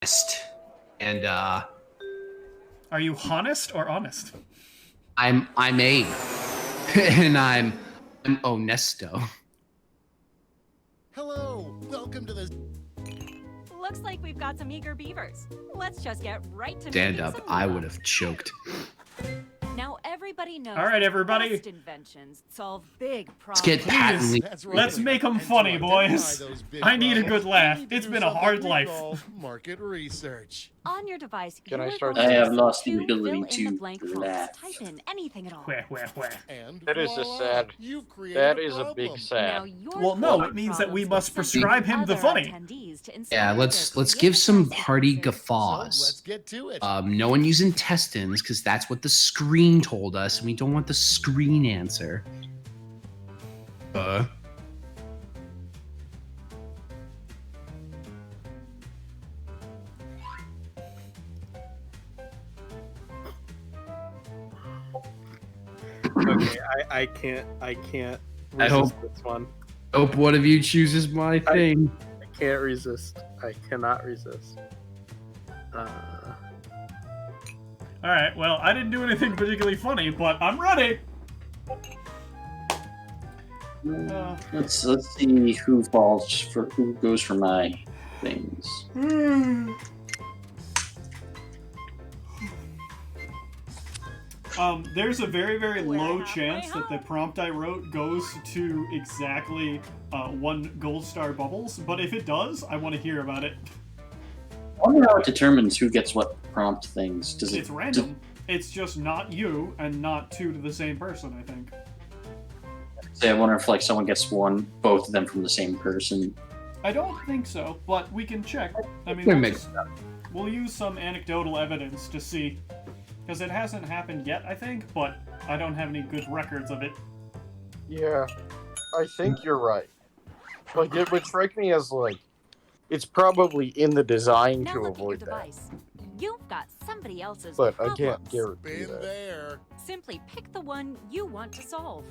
honest. And Are you honest or honest? I'm Abe. And I'm honesto. Hello, welcome to the... Looks like we've got some eager beavers. Let's just get right to Stand making up, some I love. would have choked. Now everybody knows. All right, everybody. Best inventions solve big problems. Let's get patently. That's right. Let's make them And to funny, identify boys. those big I need a problems, good laugh. we need to It's do been a something hard we life. call market research. On your device, Can you I are start going I to have lost the fill ability in the to blank prompts. laugh. Type in anything at all. Where. And That is a voila, sad- you've created That a is a problem. big sad. Now your Well, no, problem it means that we problems must get sent to prescribe him the other funny. attendees to Yeah, inspire let's their give creative some process. party So let's guffaws. get to it. No one use intestines because that's what the screen told us, and we don't want the screen answer. Okay, I can't I resist hope- this one. Hope one of you chooses my thing. I can't resist. I cannot resist. All right, well, I didn't do anything particularly funny, but I'm ready. Let's see who goes for my things. There's a very, very We're low halfway chance that the home. prompt I wrote goes to exactly 1 gold star bubbles, but if it does, I want to hear about it. I wonder how it determines who gets what prompt things. Does it? It's random. It's just not you and not 2 to the same person, I think. Say, I wonder if like someone gets both of them from the same person. I don't think so, but we can check. I mean, We we'll, make just- we'll use some anecdotal evidence to see. Because it hasn't happened yet, I think, but I don't have any good records of it. Yeah, I think you're right. Like, it would strike me as, like, it's probably in the design Now to look at your avoid that. device. You've got somebody else's But problems. I can't guarantee Been that. there. Simply pick the one you want to solve.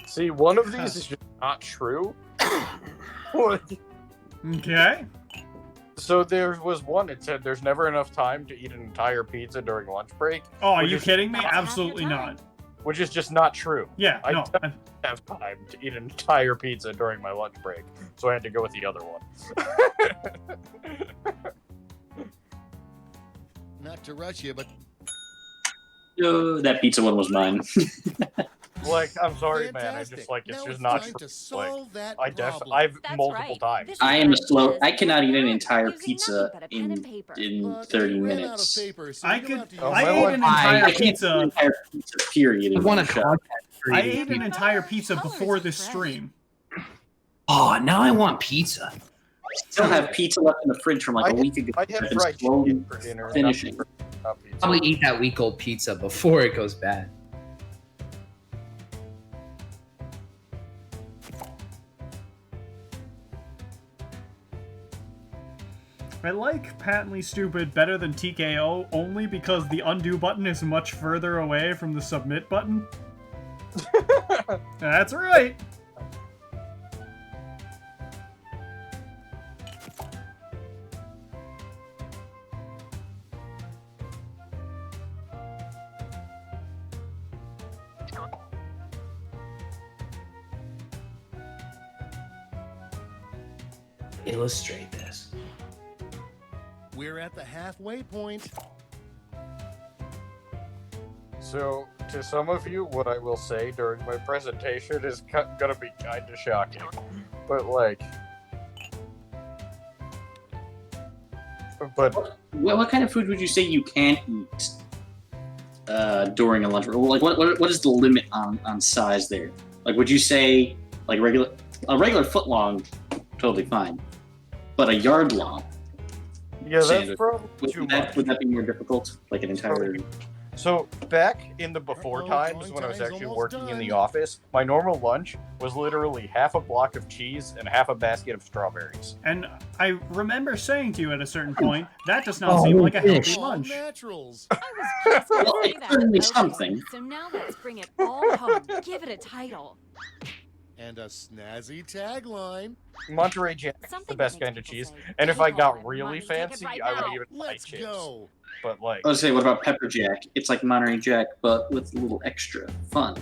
See, one of these is just not true. Like, Okay. so there was one, it said there's never enough time to eat an entire pizza during lunch break, Oh, are Which you is- kidding me? That's half your Absolutely time. not. which is just not true. Yeah, I no. don't have time to eat an entire pizza during my lunch break, so I had to go with the other one. Not to rush you, but Oh, that pizza one was mine. Like, I'm sorry, man. I fantastic. just like it's Now just it's not time true. to solve that I've That's multiple right. times. This is I am what a it slow. is. I cannot eat an entire Using pizza nothing but a pen in and paper. But 30 we ran minutes. out of paper, so I you're gonna could. have to Oh, use I my ate one- an I entire can't eat an pizza. entire pizza. Period. I in want one a shot. contact I creative ate an people. entire pizza Colors before this fresh. stream. Oh, now I want pizza. I still have pizza left in the fridge from like a week ago. I I've had been fried slowly chicken for dinner. finishing. Not pizza. Probably eat that week old pizza before it goes bad. I like Patently Stupid better than TKO only because the undo button is much further away from the submit button. That's right. Illustrate this. We're at the halfway point. So, to some of you, what I will say during my presentation is gonna be kind of shocking. But, like... But, What kind of food would you say you can't eat during a lunch? Or like, what is the limit on size there? Like, would you say like a regular foot long, totally fine, but a yard long? yeah, that's Sandwich. probably too much. Would that be more difficult? Like an entire. So, back in the before Uh-oh, times drawing when I was time's actually almost working in the done. office, my normal lunch was literally half a block of cheese and half a basket of strawberries. And I remember saying to you at a certain point, that does not seem like a healthy All lunch. naturals. I was just going Well, to say it's that. certainly Okay, something. So now let's bring it all home. Give it a title. and a snazzy tagline. Monterey Jack, the Something best that kind makes of people cheese. say, And if "Take I all got that really money, take it fancy, right I would now." even buy Let's chips. go. But like, I was gonna say, what about Pepper Jack? It's like Monterey Jack, but with a little extra fun.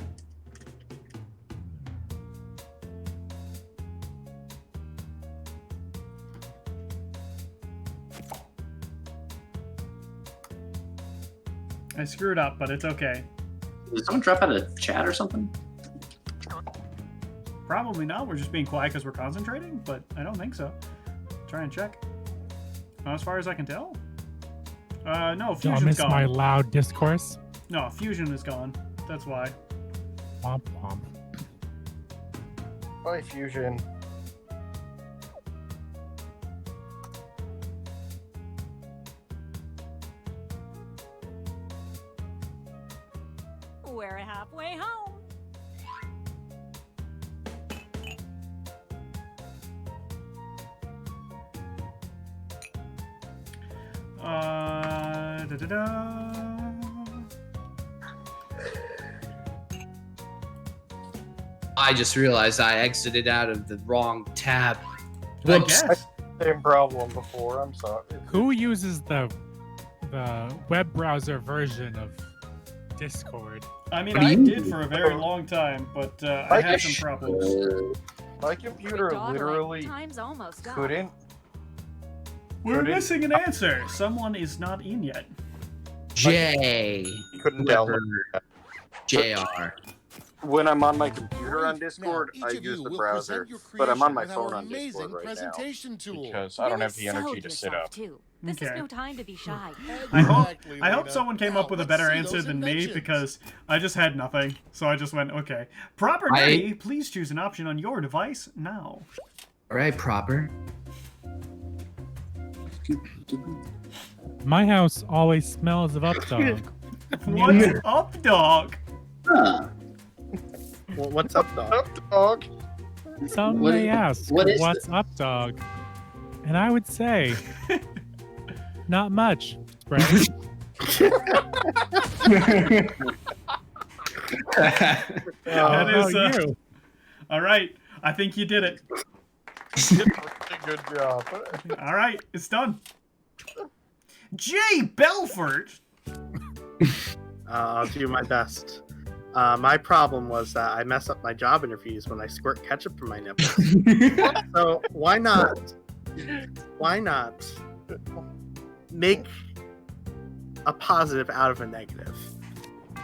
I screwed up, but it's okay. Did someone drop out of chat or something? Probably not. We're just being quiet because we're concentrating, but I don't think so. Try and check. As far as I can tell. No, Y'all Fusion's miss my gone. loud discourse? No, Fusion is gone. That's why. Womp womp. bye, Fusion. We're halfway home. Da-da-da. I just realized I exited out of the wrong tab. I Whoops. guess. Same problem before. I'm sorry. Who uses the web browser version of Discord? I mean, What do I you did do? for a very long time, but I I had guess- some problems. My computer Quit dawdling. literally Time's almost up. couldn't. We're couldn't- missing an answer. Someone is not in yet. J. Couldn't download. JR. When I'm on my computer on Now, Discord, each I of use you the will browser, present your but I'm on creation my with phone our on Discord amazing right now presentation tool. because I don't Really have the energy sold to sit yourself, up. too. This Okay. is no time to be shy. I hope Exactly, someone came Now, up with a let's better see answer those than me inventions. because I just had nothing. So I just went, okay. Proper I- Daddy, please choose an option on your device now. All right, proper. My house always smells of updog. What's up, dog? Huh. What's up, dog? Up, dog. Some What may is- ask, what is what's up, dog? And I would say, not much, Brad. That How is, about you? all right. I think you did it. Good job. All right, it's done. Jay Belfort. I'll do my best. My problem was that I mess up my job interviews when I squirt ketchup from my nipples. So why not make a positive out of a negative?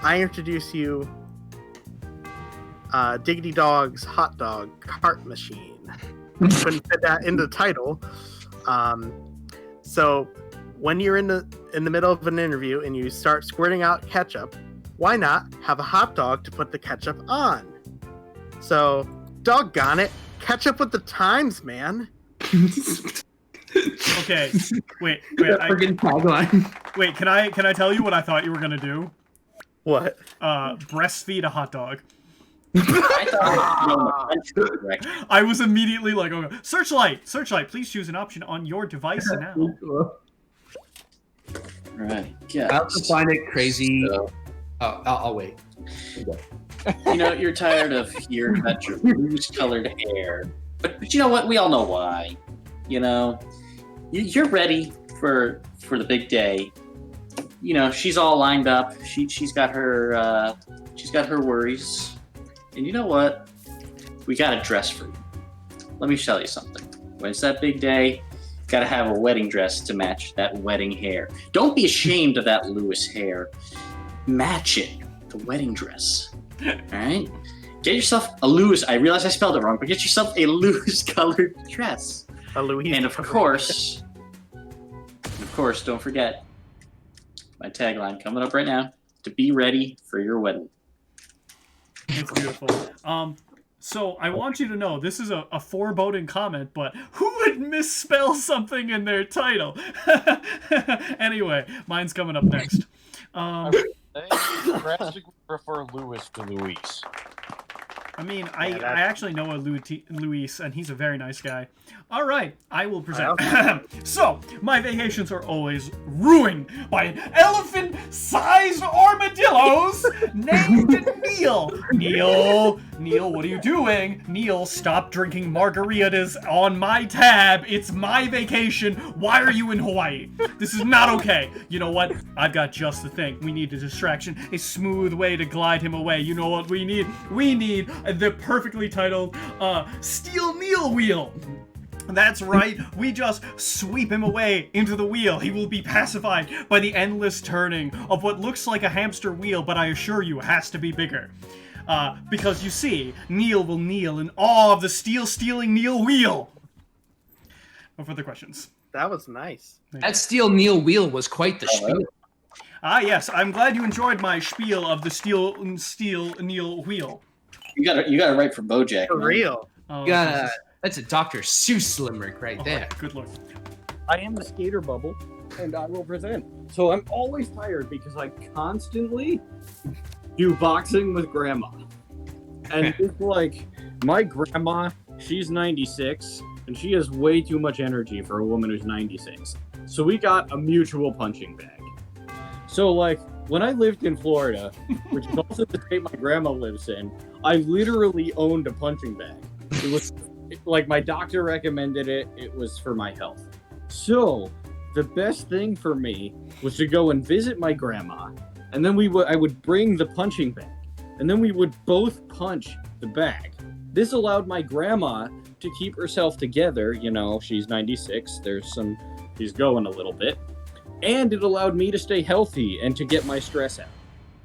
I introduce you Diggity Dog's hot dog cart machine. Couldn't fit that in the title. So when you're in the middle of an interview and you start squirting out ketchup, why not have a hot dog to put the ketchup on? So, doggone it, catch up with the times, man. Okay, wait. That friggin' tagline. Wait. Can I tell you what I thought you were gonna do? What? Breastfeed a hot dog. I thought it was correct. I was immediately like, okay, Searchlight, please choose an option on your device now. Right. I Yeah. also find it crazy. So, Oh, I'll wait. you know, you're tired of hearing about your rose-colored hair, but you know what? We all know why. You know, you're ready for the big day. You know, she's all lined up. She's got her worries, and you know what? We got a dress for you. Let me tell you something. When it's that big day, got to have a wedding dress to match that wedding hair. Don't be ashamed of that Lewis hair. Match it, the wedding dress. All right? Get yourself a Lewis. I realize I spelled it wrong, but get yourself a Lewis-colored dress. A Louise. And of course, don't forget my tagline coming up right now: to be ready for your wedding. It's beautiful. So I want you to know this is a foreboding comment, but who would misspell something in their title? Anyway, mine's coming up next. I drastically prefer Lewis to Luis. I mean, Yeah, I that's- actually know a Luis, and he's a very nice guy. All right, I will present. So, my vacations are always ruined by elephant-sized armadillos named Neil. Neil, Neil, what are you doing? Neil, stop drinking margaritas on my tab. It's my vacation. Why are you in Hawaii? This is not okay. You know what? I've got just the thing. We need a distraction, a smooth way to glide him away. You know what we need? We need the perfectly titled Steel Neil Wheel. That's right, we just sweep him away into the wheel. He will be pacified by the endless turning of what looks like a hamster wheel, but I assure you has to be bigger. Because you see, Neil will kneel in awe of the steel-stealing Neil wheel. No further questions. That was nice. That Steel Neil wheel was quite the spiel. Ah, yes, I'm glad you enjoyed my spiel of the steel Neil wheel. You got it right for BoJack. For man. real. Oh, You got that's a Dr. Seuss limerick right there. Good lord. I am the skater bubble, and I will present. So I'm always tired because I constantly do boxing with grandma. And it's like, my grandma, she's 96, and she has way too much energy for a woman who's 96. So we got a mutual punching bag. So, like, when I lived in Florida, which is also the state my grandma lives in, I literally owned a punching bag. It was like my doctor recommended it. It was for my health. So the best thing for me was to go and visit my grandma, and then I would bring the punching bag, and then we would both punch the bag. This allowed my grandma to keep herself together. You know, she's 96. She's going a little bit, and it allowed me to stay healthy and to get my stress out.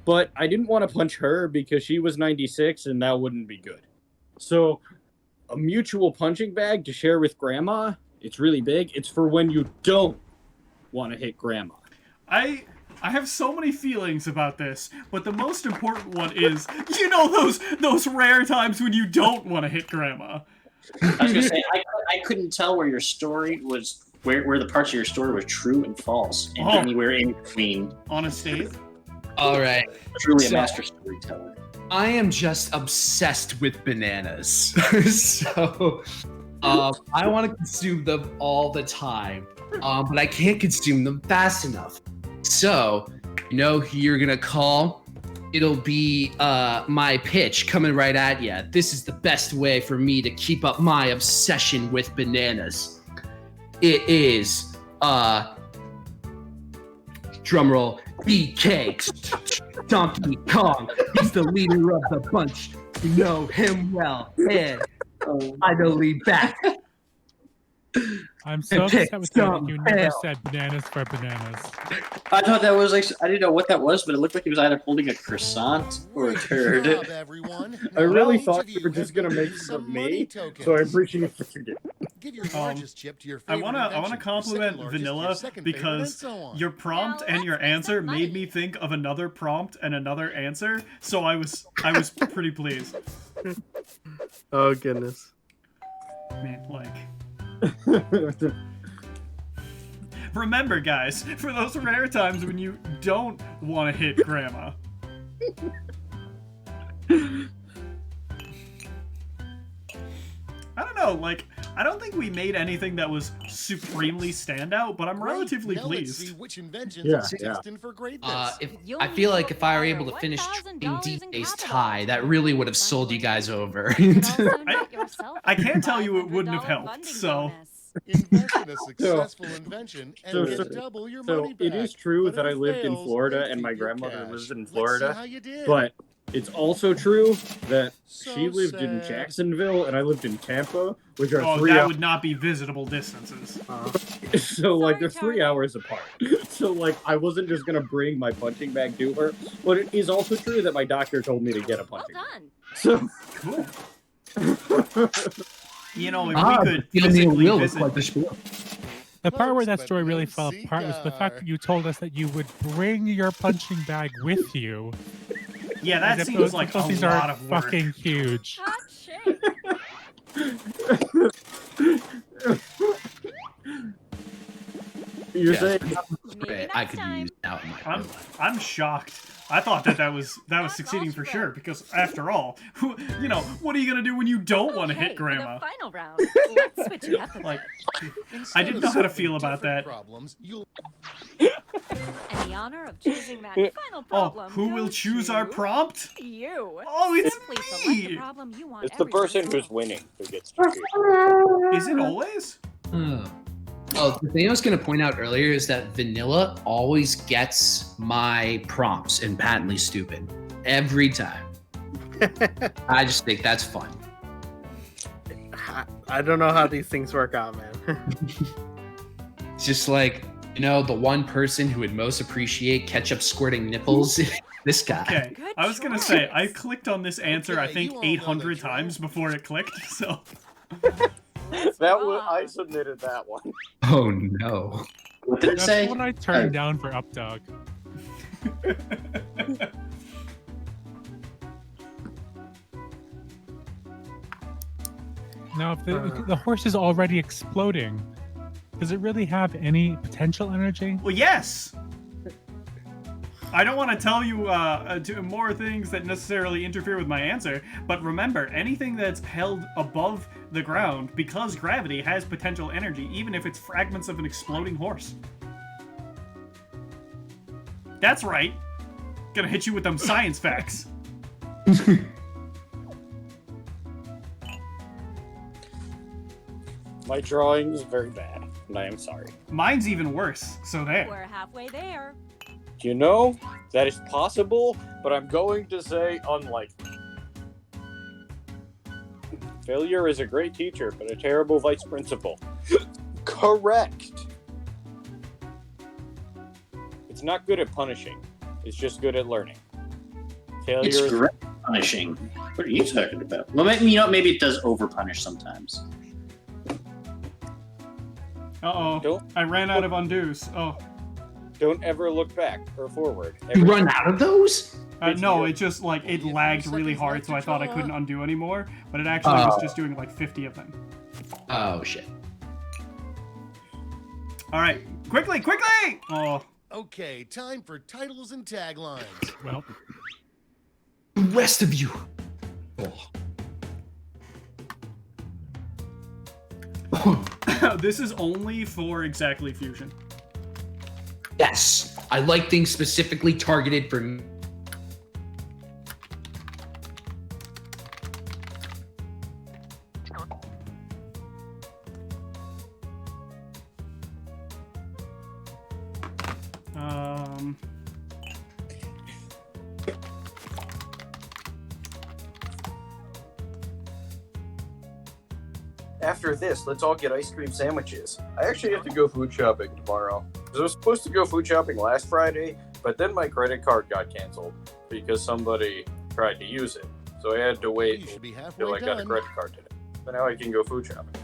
But I didn't want to punch her because she was 96, and that wouldn't be good. So a mutual punching bag to share with grandma, it's really big. It's for when you don't want to hit grandma. I have so many feelings about this, but the most important one is, you know, those rare times when you don't want to hit grandma. I was gonna say I couldn't tell where your story was, where the parts of your story were true and false, and anywhere in between. On a stage. All right. Truly a master storyteller. I am just obsessed with bananas. So I want to consume them all the time, but I can't consume them fast enough. So, you know who you're going to call? It'll be my pitch coming right at you. This is the best way for me to keep up my obsession with bananas. It is, drumroll, BK, Donkey Kong. He's the leader of the bunch. You know him well. And finally back. I'm so upset with you that you never said bananas for bananas. I thought that was like, I didn't know what that was, but it looked like he was either holding a croissant or a turd. Good job, everyone. I really Now thought each you of were just gonna can make use fun of some me, money tokens. so I appreciate it. Give your largest chip to your I favorite wanna invention, your compliment second largest to Vanilla your second favorite, and because so on. your prompt Now and your let's make answer some made money. me think of another prompt and another answer, so I was pretty pleased. Oh goodness. Man, like. Remember, guys, for those rare times when you don't want to hit grandma. I don't know, like, I don't think we made anything that was supremely standout, but I'm Great. relatively Now let's see pleased. which inventions Yeah, are destined for greatness. If You'll I feel need like to if I were acquire able to finish $1,000 trading in D-Day's capital. tie, that really would have sold you guys over. You can also net yourself I can't a tell you it wouldn't have $500 helped, funding so- bonus. Invest in a successful invention and so- get double your So money back. it is true But that if I lived in fails, Florida then and my keep your grandmother cash. lives in Let's see Florida, how you did. but it's also true that So she lived in sad. Jacksonville and I lived in Tampa, which are Oh, 3 that hours. would not be visitable distances. So like they're Sorry, 3 Charlie. hours apart. So like I wasn't just gonna bring my punching bag to her. But it is also true that my doctor told me to get a Well punching bag. done. So Cool. You know, if Ah, we the could Steel Neil physically wheel was visit... quite the spiel. The part where that Close, story but really no fell apart was the fact cigar. that you told us that you would bring your punching bag with you. Yeah, that As if seems those like a things lot are of work. fucking huge. Hot shit. you're Yeah. saying Maybe I next could time. use out in my I'm, real life. I'm shocked. I thought that was That's succeeding all for she sure wrote. because after all, you know, what are you gonna do when you don't want to Okay, hit grandma? For the final round, let's switch it up a Like, bit. I didn't know how to feel about Different that. Problems, you'll In the honor of choosing that final problem, who will goes choose our to prompt? You. Oh, it's Simply select the me! problem you want It's the everyone person to who's solve. winning who gets to choose. Is it always? Oh, the thing I was going to point out earlier is that Vanilla always gets my prompts and patently stupid every time. I just think that's fun. I don't know how these things work out, man. It's just like, you know, the one person who would most appreciate ketchup squirting nipples. This guy. Okay, Good I was gonna choice. say, I clicked on this answer, I Okay, think, you all know the 800 drill. times before it clicked, so... That was, wrong. I submitted that one. Oh no. What did it That's say? what I turned down for Updog. Now, if the horse is already exploding, does it really have any potential energy? Well, yes! I don't want to tell you more things that necessarily interfere with my answer, but remember, anything that's held above the ground, because gravity has potential energy, even if it's fragments of an exploding horse. That's right. Gonna hit you with them science facts. My drawing is very bad, and I am sorry. Mine's even worse, so there. We're halfway there. You know, that is possible, but I'm going to say unlikely. Failure is a great teacher, but a terrible vice principal. Correct. It's not good at punishing. It's just good at learning. Failure It's is great punishing. What are you talking about? Well, maybe, maybe it does over punish sometimes. Uh-oh. Don't- I ran out of undos. Oh. don't ever look back or forward. You run out of those? No, it just, like, it lagged really hard, so I thought I couldn't undo anymore, but it actually was just doing, like, 50 of them. Oh shit. Alright, quickly, quickly! Oh. Okay, time for titles and taglines. Well, The rest of you. Oh. This is only for Exactly Fusion. Yes, I like things specifically targeted for me. After this, let's all get ice cream sandwiches. I actually have to go food shopping tomorrow. 'Cause I was supposed to go food shopping last Friday, but then my credit card got canceled because somebody tried to use it. So I had to You wait should be until halfway I got a done. credit card today. But now I can go food shopping.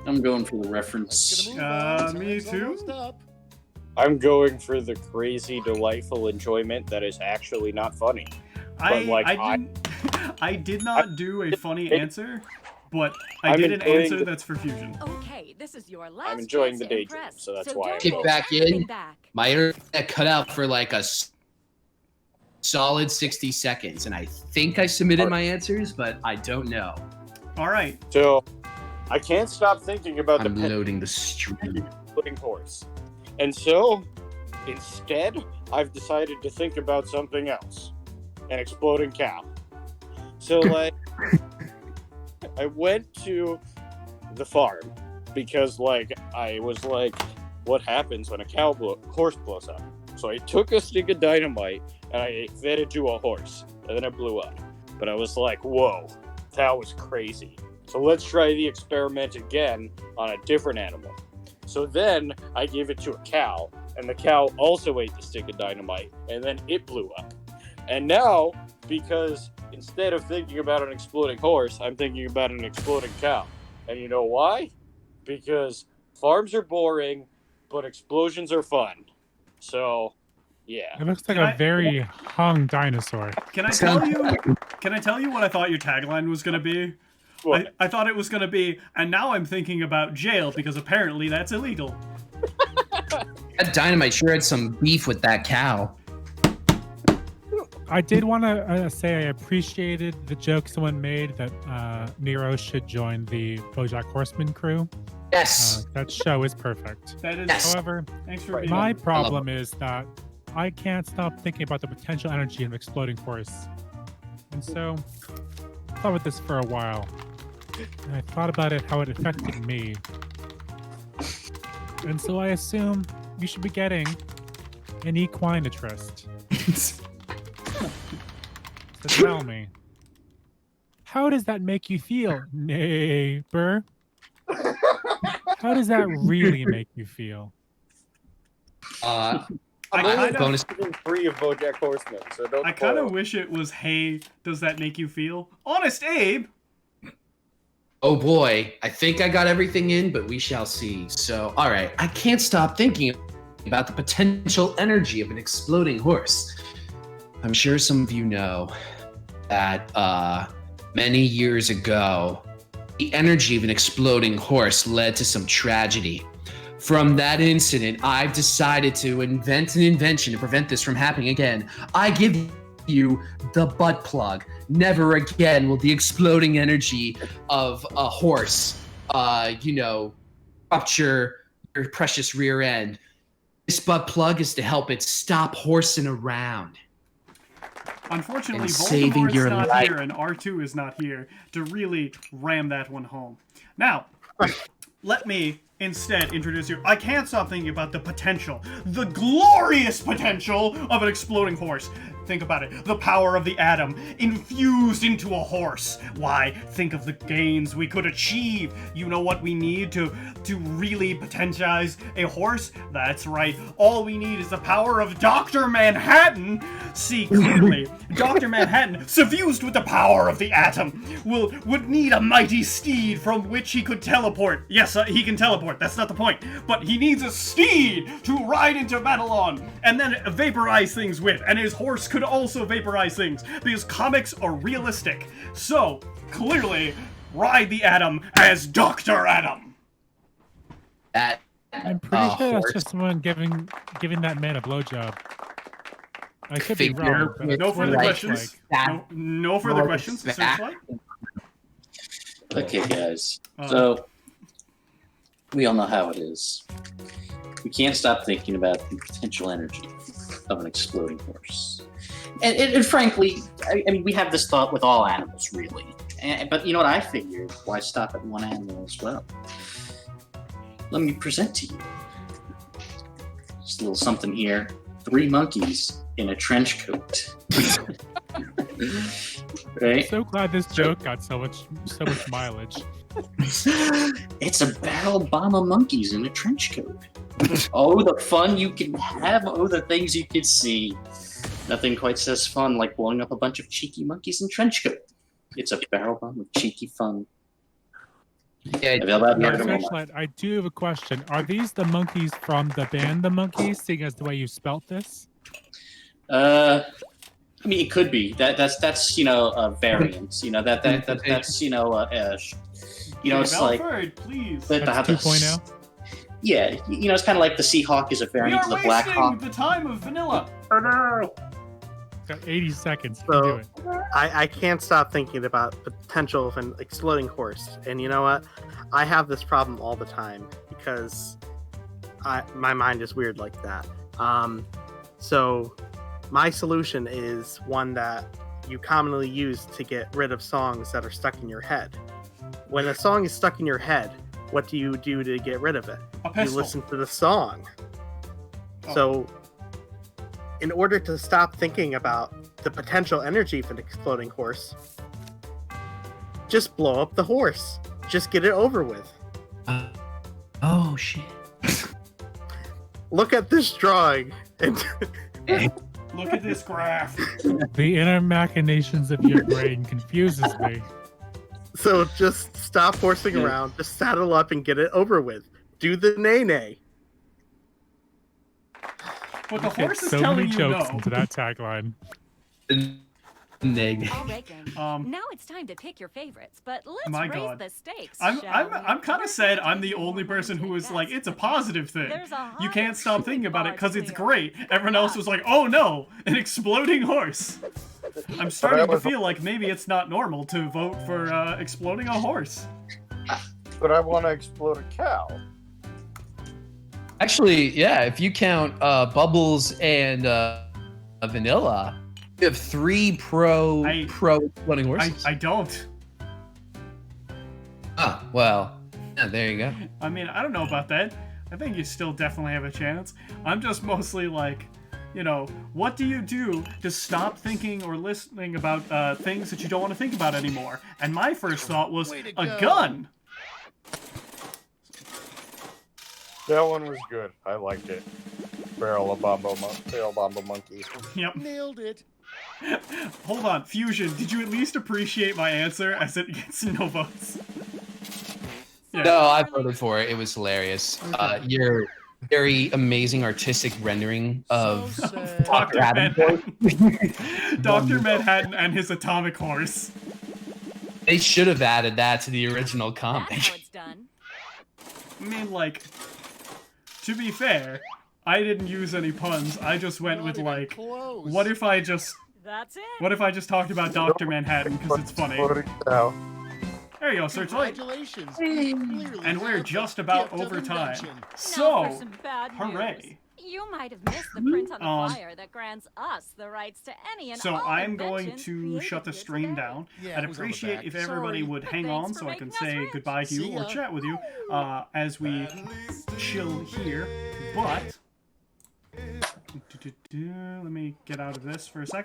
I'm going for the Let's reference. get a move on. Me Time's too. almost up. I'm going for the crazy, delightful enjoyment that is actually not funny. I did not do a funny answer, but I I'm did an enjoying answer the- that's for Fusion. Okay, this is your last I'm enjoying chance the to daydream, impress, so that's why don't I'm Get hold back anything in. back. My internet cut out for like a solid 60 seconds, and I think I submitted my answers, but I don't know. All right. So, I can't stop thinking about I'm the pet loading the stream. exploding horse. And so, instead, I've decided to think about something else. An exploding cow. So, like, I went to the farm because, like, I was like, what happens when a horse blows up? So I took a stick of dynamite and I fed it to a horse, and then it blew up. But I was like, whoa, that was crazy. So let's try the experiment again on a different animal. So then I gave it to a cow, and the cow also ate the stick of dynamite, and then it blew up. And now, because instead of thinking about an exploding horse, I'm thinking about an exploding cow. And you know why? Because farms are boring, but explosions are fun. So, yeah. It looks like Can a very hung dinosaur. Can I tell you? Can I tell you what I thought your tagline was gonna be? What? I thought it was gonna be, and now I'm thinking about jail because apparently that's illegal. That Dynamite sure had some beef with that cow. I did want to say I appreciated the joke someone made that Nero should join the BoJack Horseman crew. Yes. That show is perfect. That is. Yes. However, Thanks for being. my problem is that I can't stop thinking about the potential energy of an exploding horse. And so, I thought about this for a while. And I thought about it, how it affected me. And so I assume you should be getting an equine interest. So tell me, how does that make you feel, neighbor? How does that really make you feel? I'm only kinda- bonus. season 3 of BoJack Horseman, so don't I kind of spoil. wish it was, hey, does that make you feel? Honest Abe! Oh boy, I think I got everything in, but we shall see. So, all right, I can't stop thinking about the potential energy of an exploding horse. I'm sure some of you know that many years ago, the energy of an exploding horse led to some tragedy. From that incident, I've decided to invent an invention to prevent this from happening again. I give you the butt plug. Never again will the exploding energy of a horse, rupture your precious rear end. This butt plug is to help it stop horsing around. Unfortunately, And saving Voldemort's your not life. here and R2 is not here to really ram that one home. Now, let me instead introduce you. I can't stop thinking about the potential, the glorious potential of an exploding horse. Think about it. The power of the atom infused into a horse. Why, think of the gains we could achieve. You know what we need to really potentialize a horse? That's right. All we need is the power of Dr. Manhattan. See clearly, Dr. Manhattan, suffused with the power of the atom, would need a mighty steed from which he could teleport. Yes, he can teleport. That's not the point. But he needs a steed to ride into battle on, and then vaporize things with. And his horse could also vaporize things, because comics are realistic. So, clearly, ride the Atom as Dr. Atom. That I'm pretty sure that's horse just someone giving that man a blowjob. I could be figure wrong, but with No that's what further it like looks questions. like. No further Oh, questions. back. Searchlight. Okay, guys. Uh, So, we all know how it is. We can't stop thinking about the potential energy of an exploding horse. And frankly, I mean, we have this thought with all animals, really. But you know what I figured? Why stop at one animal as well? Let me present to you. Just a little something here. 3 monkeys in a trench coat. Right? So glad this joke got so much mileage. It's a barrel bomb of monkeys in a trench coat. Oh, the fun you can have. Oh, the things you could see. Nothing quite says fun like blowing up a bunch of cheeky monkeys in trench coat. It's a barrel bomb of cheeky fun. Yeah, Searchlight, I do have a question. Are these the monkeys from the band The Monkees, seeing as the way you spelt this? I mean, it could be. That's a variant. That's it's like Belford, please. the, That's 2.0? Yeah, it's kind of like the Seahawk is a We variant are of the Black wasting Hawk. the time of vanilla. Got 80 seconds to So- do it. I can't stop thinking about the potential of an exploding horse. And you know what? I have this problem all the time because my mind is weird like that. So my solution is one that you commonly use to get rid of songs that are stuck in your head. When a song is stuck in your head, what do you do to get rid of it? A You pistol. listen to the song. Oh. So in order to stop thinking about the potential energy of an exploding horse, just blow up the horse. Just get it over with. oh shit. Look at this drawing. And Look at this graph. The inner machinations of your brain confuses me. so just stop horsing around. Just saddle up and get it over with. Do the nay-nay. But the Fit horse is so telling many you jokes no. into that tagline. Nig. All right then. Now it's time to pick your favorites, but let's My raise God. the stakes. I'm shall we? kind of We're sad going to I'm the give you only more money person to who was like, invest, it's a but positive thing. there's a You high can't stop thinking about it bar because to it's clear. great. Everyone else was like, oh no, an exploding horse. I'm starting to feel like maybe it's not normal to vote for exploding a horse. But I want to explode a cow. Actually, yeah, if you count Bubbles and Vanilla, you have 3 pro exploding horses. I don't. Ah, well, yeah, there you go. I mean, I don't know about that. I think you still definitely have a chance. I'm just mostly like, you know, what do you do to stop thinking or listening about things that you don't want to think about anymore? And my first thought was Way to a go. gun. That one was good. I liked it. Barrel Bombo Monkey. Yep. Nailed it. Hold on, Fusion, did you at least appreciate my answer as it gets no votes? Yeah. No, I voted for it. It was hilarious. Your very amazing artistic rendering of So sad. Dr. Adam Manhattan. Dr. Manhattan and his atomic horse. They should have added that to the original That's comic. how it's done. I mean, like, to be fair, I didn't use any puns. I just went Not with, even like, close. what if I just talked about Dr. Manhattan because it's funny? Exploding cow. There you go, Searchlight. Congratulations. Clearly And we're have just the about gift of over time. invention. Now for So, some bad hooray. news. You might have missed the print on the Um, flyer that grants us the rights to any and So all I'm going inventions to created shut the here stream today. down. Yeah, I'd it was on the appreciate back. if everybody Sorry. would But hang thanks on for so I making can us say rich. goodbye to See you or ya. chat with you as we chill here. But let me get out of this for a second.